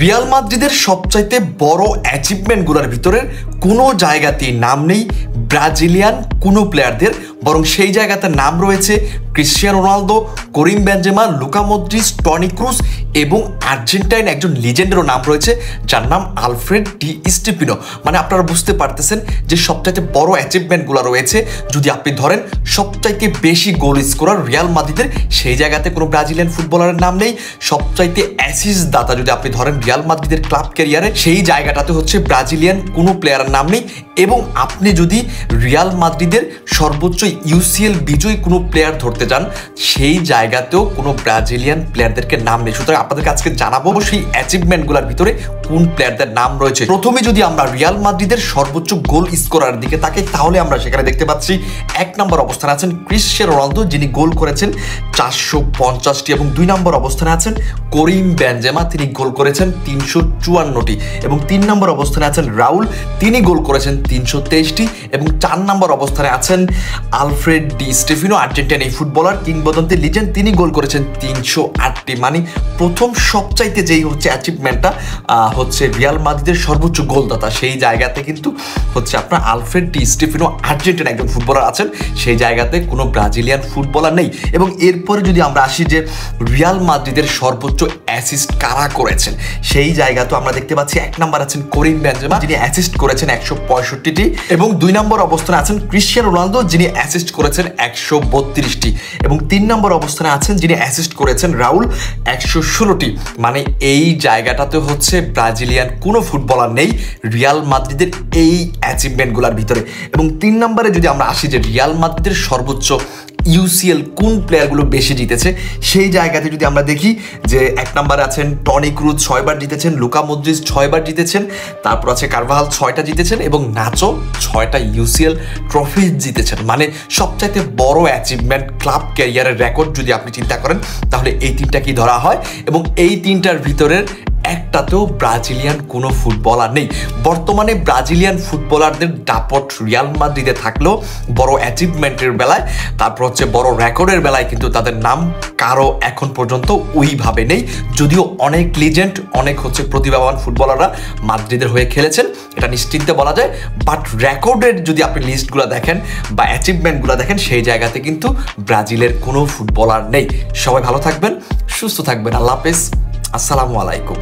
Real মাদ্রিদের সবচাইতে বড় অ্যাচিভমেন্টগুলোর ভিতরে কোনো জায়গাতেই নাম নেই ব্রাজিলিয়ান কোনো প্লেয়ারদের, বরং সেই জায়গাতে নাম রয়েছে Cristiano Ronaldo, Karim Benzema, Luka Modric, Toni Kroos এবং আর্জেন্টাইন একজন লিজেন্ডেরও নাম রয়েছে যার নাম আলফ্রেড ডি স্টিফেনো। মানে আপনারা বুঝতে পারতেছেন যে সবচাইতে বড় অ্যাচিভমেন্টগুলো রয়েছে। যদি আপনি ধরেন সবচাইতে বেশি গোল স্কোরার রিয়াল মাদ্রিদের, সেই জায়গাতে কোনো ব্রাজিলিয়ান ফুটবলারের নাম নেই। সবচাইতে অ্যাসিস্ট দাতা যদি আপনি ধরেন রিয়াল মাদ্রিদের ক্লাব ক্যারিয়ারে, সেই জায়গাটাতে হচ্ছে ব্রাজিলিয়ান কোনো প্লেয়ারের নাম নেই। এবং আপনি যদি রিয়াল মাদ্রিদের সর্বোচ্চ ইউসিএল বিজয়ী কোনো প্লেয়ার ধরতে যান, সেই জায়গাতেও কোনো ব্রাজিলিয়ান প্লেয়ারদেরকে নাম নেই। সুতরাং আপনাদেরকে আজকে জানাবো সেই অ্যাচিভমেন্টগুলোর ভিতরে কোন প্লেয়ারদের নাম রয়েছে। প্রথমে যদি আমরা রিয়াল মাদ্রিদের সর্বোচ্চ গোল স্কোরার দিকে তাকাই, তাহলে আমরা সেখানে দেখতে পাচ্ছি 1 নম্বর অবস্থানে আছেন ক্রিশ্চিয়ানো রোনালদো, যিনি গোল করেছেন 450টি, এবং 2 নম্বর অবস্থানে আছেন করিম বেনজেমা, তিনি গোল করেছেন 354টি, এবং 3 নম্বর অবস্থানে আছেন রাউল, তিনি গোল করেছেন 323টি, এবং 4 নম্বর অবস্থানে আছেন আলফ্রেড ডি স্টিফেনো, আর্জেন্টাইন এই ফুটবলার কিংবদন্তি লিজেন্ড, তিনি গোল করেছেন 308টি। মানে প্রথম সবচাইতে যেই হচ্ছে অ্যাচিভমেন্টটা হচ্ছে রিয়াল মাদ্রিদের সর্বোচ্চ গোলদাতা, সেই জায়গাতে কিন্তু হচ্ছে আপনার আলফ্রেড ডি স্টিফেনো আর্জেন্টাইন একজন ফুটবলার আছেন, সেই জায়গাতে কোনো ব্রাজিলিয়ান ফুটবলার নেই। এবং এরপরে যদি আমরা আসি যে রিয়াল মাদ্রিদের সর্বোচ্চ অ্যাসিস্ট কারা করেছেন, সেই জায়গাতেও আমরা দেখতে পাচ্ছি 1 নম্বর আছেন করিম বেনজেমা, যিনি অ্যাসিস্ট করেছেন 165টি, এবং 2 নম্বর অবস্থানে আছেন ক্রিশ্চিয়ানো রোনালদো, যিনি অ্যাসিস্ট করেছেন 132টি, এবং 3 নম্বর অবস্থানে আছেন যিনি অ্যাসিস্ট করেছেন রাউল 116টি। মানে এই জায়গাটাতে হচ্ছে ব্রাজিলিয়ান কোনো ফুটবলার নেই রিয়াল মাদ্রিদের এই অ্যাচিভমেন্টগুলোর ভিতরে। এবং 3 নম্বরে যদি আমরা আসি যে রিয়াল মাদ্রিদের সর্বোচ্চ ইউসিএল কোন প্লেয়ারগুলো বেশি জিতেছে, সেই জায়গাতে যদি আমরা দেখি যে 1 নম্বরে আছেন টনি ক্রুজ, 6 বার জিতেছেন, লুকা মদ্রিচ 6 বার জিতেছেন, তারপর আছে কারভাহাল 6টা জিতেছেন, এবং নাচো 6টা ইউসিএল ট্রফি জিতেছেন। মানে সবচাইতে বড় অ্যাচিভমেন্ট ক্লাব ক্যারিয়ারের রেকর্ড যদি আপনি চিন্তা করেন, তাহলে এই 3টা কি ধরা হয়, এবং এই 3টার ভিতরের একটাতেও ব্রাজিলিয়ান কোনো ফুটবলার নেই। বর্তমানে ব্রাজিলিয়ান ফুটবলারদের দাপট রিয়াল মাদ্রিদে থাকলেও বড় অ্যাচিভমেন্টের বেলায়, তারপর হচ্ছে বড় রেকর্ডের বেলায় কিন্তু তাদের নাম কারো এখন পর্যন্ত ওইভাবে নেই। যদিও অনেক লিজেন্ড, অনেক হচ্ছে প্রতিভাবান ফুটবলাররা মাদ্রিদের হয়ে খেলেছেন, এটা নিশ্চিন্তে বলা যায়। বাট রেকর্ডের যদি আপনি লিস্টগুলো দেখেন বা অ্যাচিভমেন্টগুলো দেখেন, সেই জায়গাতে কিন্তু ব্রাজিলের কোনো ফুটবলার নেই। সবাই ভালো থাকবেন, সুস্থ থাকবেন, আল্লাহ হাফেজ, আসসালামু আলাইকুম।